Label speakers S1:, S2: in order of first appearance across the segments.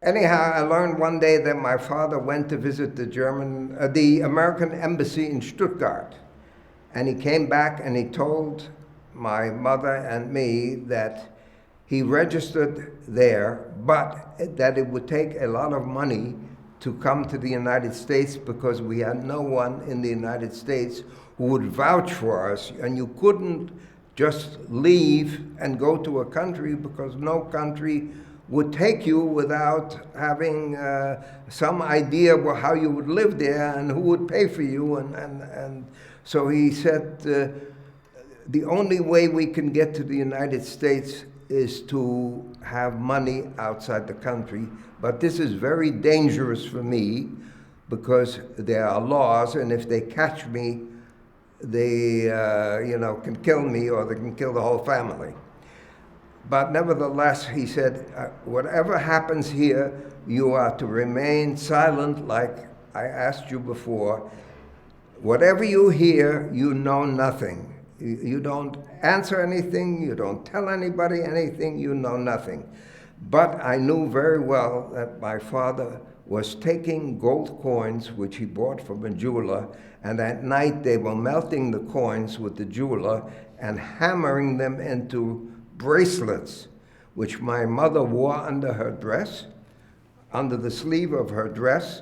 S1: Anyhow, I learned one day that my father went to visit the American embassy in Stuttgart. And he came back and he told my mother and me that he registered there, but that it would take a lot of money to come to the United States because we had no one in the United States who would vouch for us. And you couldn't just leave and go to a country because no country would take you without having some idea of how you would live there and who would pay for you. And so he said, the only way we can get to the United States is to have money outside the country. But this is very dangerous for me because there are laws, and if they catch me, they can kill me or they can kill the whole family. But nevertheless, he said, whatever happens here, you are to remain silent like I asked you before. Whatever you hear, you know nothing. You don't answer anything, you don't tell anybody anything, you know nothing. But I knew very well that my father was taking gold coins, which he bought from a jeweler, and at night they were melting the coins with the jeweler and hammering them into bracelets, which my mother wore under her dress, under the sleeve of her dress.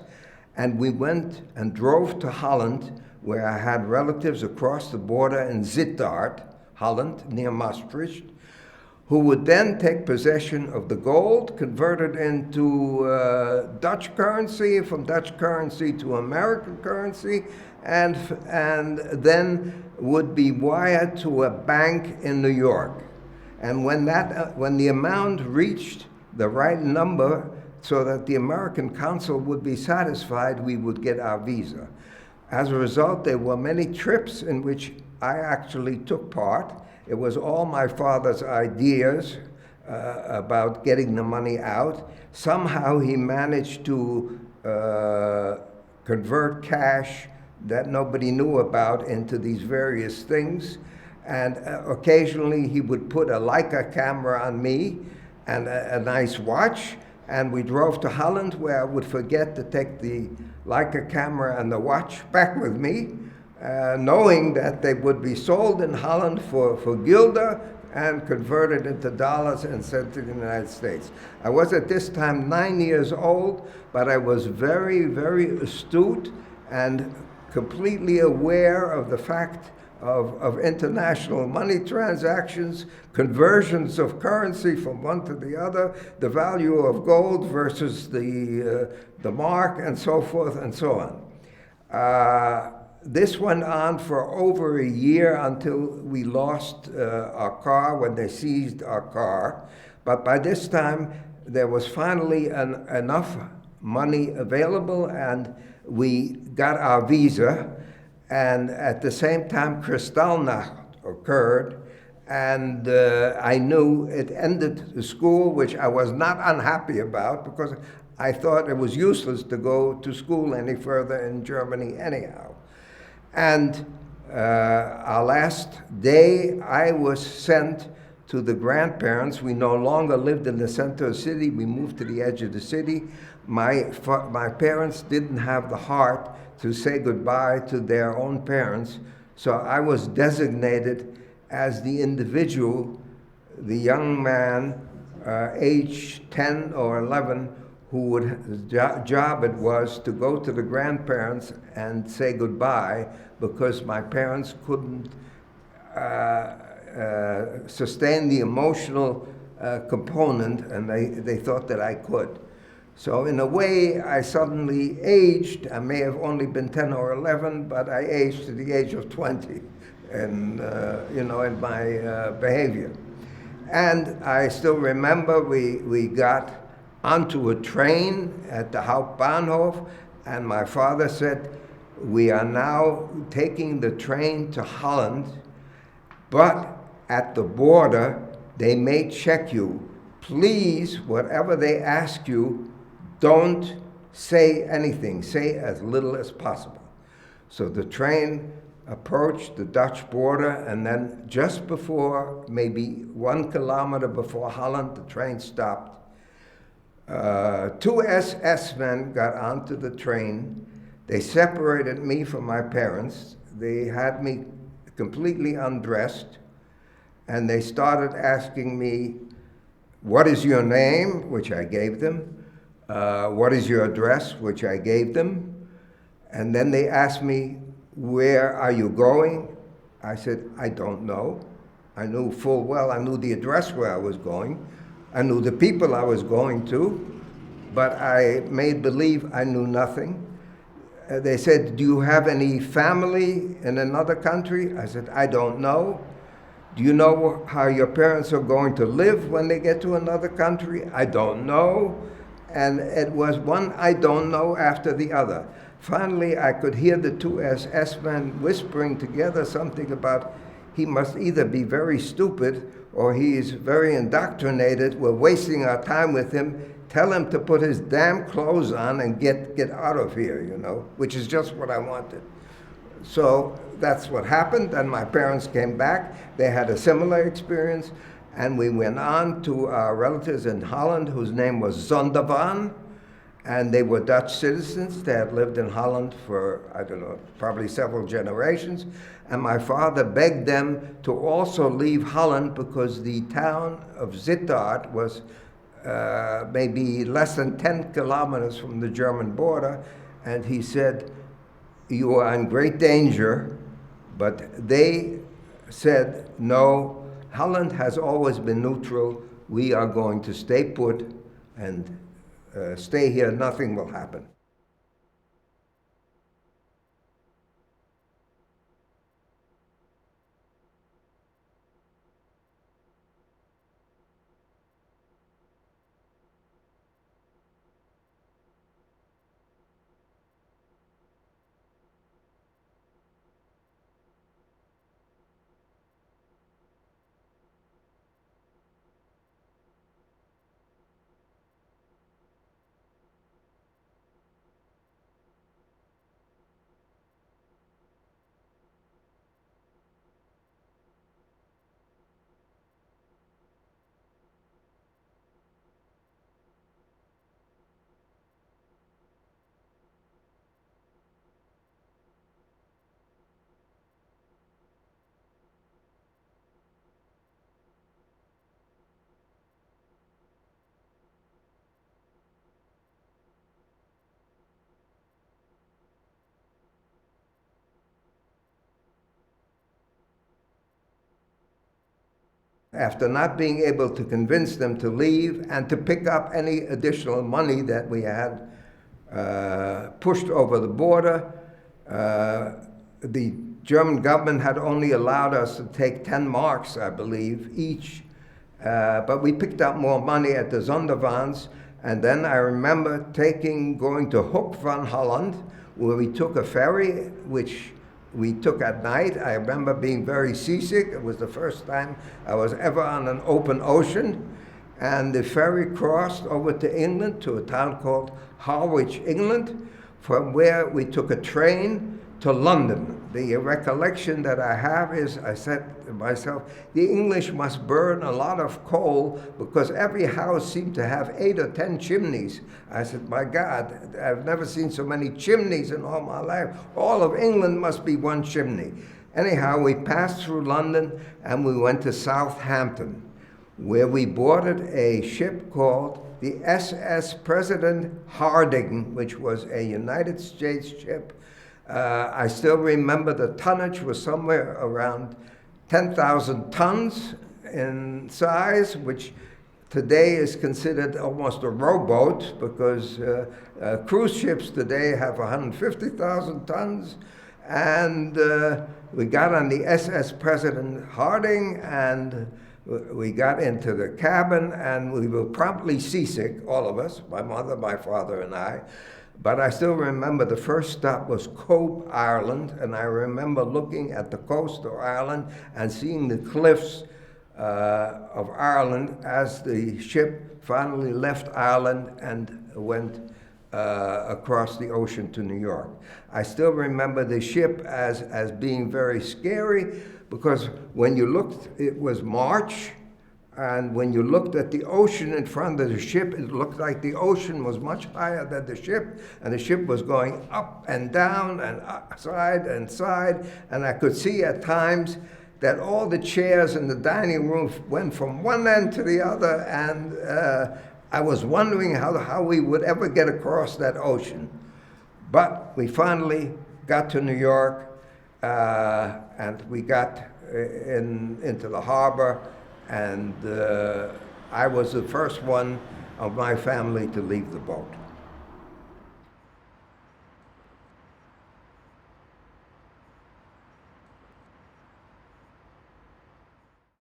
S1: And we went and drove to Holland, where I had relatives across the border in Sittard, Holland, near Maastricht, who would then take possession of the gold, convert it into Dutch currency, from Dutch currency to American currency, and then would be wired to a bank in New York. And when the amount reached the right number so that the American consul would be satisfied, we would get our visa. As a result, there were many trips in which I actually took part. It was all my father's ideas about getting the money out. Somehow he managed to convert cash that nobody knew about into these various things. And occasionally he would put a Leica camera on me and a nice watch. And we drove to Holland, where I would forget to take the Leica camera and the watch back with me, knowing that they would be sold in Holland for guilder and converted into dollars and sent to the United States. I was at this time 9 years old, but I was very, very astute and completely aware of the fact of international money transactions, conversions of currency from one to the other, the value of gold versus the mark, and so forth and so on. This went on for over a year until we lost our car, when they seized our car. But by this time, there was finally enough money available, and we got our visa. And at the same time, Kristallnacht occurred, and I knew it ended the school, which I was not unhappy about, because I thought it was useless to go to school any further in Germany anyhow. And our last day, I was sent to the grandparents. We no longer lived in the center of the city. We moved to the edge of the city. My parents didn't have the heart to say goodbye to their own parents, so I was designated as the individual, the young man, age 10 or 11, whose job it was to go to the grandparents and say goodbye, because my parents couldn't sustain the emotional component, and they thought that I could. So in a way, I suddenly aged. I may have only been 10 or 11, but I aged to the age of 20, and in my behavior. And I still remember we got onto a train at the Hauptbahnhof, and my father said, "We are now taking the train to Holland, but at the border, they may check you. Please, whatever they ask you, don't say anything. Say as little as possible." So the train approached the Dutch border, and then just before, maybe 1 kilometer before Holland, the train stopped. Two SS men got onto the train. They separated me from my parents. They had me completely undressed, and they started asking me, "What is your name?" which I gave them. "What is your address?" which I gave them. And then they asked me, "Where are you going?" I said, "I don't know." I knew full well, I knew the address where I was going. I knew the people I was going to, but I made believe I knew nothing. They said, "Do you have any family in another country?" I said, "I don't know." "Do you know how your parents are going to live when they get to another country?" "I don't know." And it was one "I don't know" after the other. Finally, I could hear the two SS men whispering together something about, "He must either be very stupid or he is very indoctrinated. We're wasting our time with him. Tell him to put his damn clothes on and get out of here," which is just what I wanted. So that's what happened, and my parents came back. They had a similar experience, and we went on to our relatives in Holland whose name was Zondervan, and they were Dutch citizens. They had lived in Holland for, I don't know, probably several generations. And my father begged them to also leave Holland because the town of Sittard was maybe less than 10 kilometers from the German border. And he said, "You are in great danger." But they said, "No, Holland has always been neutral. We are going to stay put and stay here. Nothing will happen." After not being able to convince them to leave and to pick up any additional money that we had pushed over the border, the German government had only allowed us to take 10 marks, I believe, each. But we picked up more money at the Zondervans. And then I remember going to Hoek van Holland, where we took a ferry, which we took at night. I remember being very seasick. It was the first time I was ever on an open ocean. And the ferry crossed over to England, to a town called Harwich, England, from where we took a train to London. The recollection that I have is, I said to myself, the English must burn a lot of coal because every house seemed to have 8 or 10 chimneys. I said, my God, I've never seen so many chimneys in all my life. All of England must be one chimney. Anyhow, we passed through London and we went to Southampton, where we boarded a ship called the SS President Harding, which was a United States ship. I still remember the tonnage was somewhere around 10,000 tons in size, which today is considered almost a rowboat, because cruise ships today have 150,000 tons. And we got on the SS President Harding, and we got into the cabin, and we were promptly seasick, all of us, my mother, my father, and I. But I still remember the first stop was Cope, Ireland, and I remember looking at the coast of Ireland and seeing the cliffs of Ireland as the ship finally left Ireland and went across the ocean to New York. I still remember the ship as being very scary, because when you looked, it was March. And when you looked at the ocean in front of the ship, it looked like the ocean was much higher than the ship, and the ship was going up and down and up, side and side. And I could see at times that all the chairs in the dining room went from one end to the other, and I was wondering how we would ever get across that ocean. But we finally got to New York, and we got into the harbor, and I was the first one of my family to leave the boat.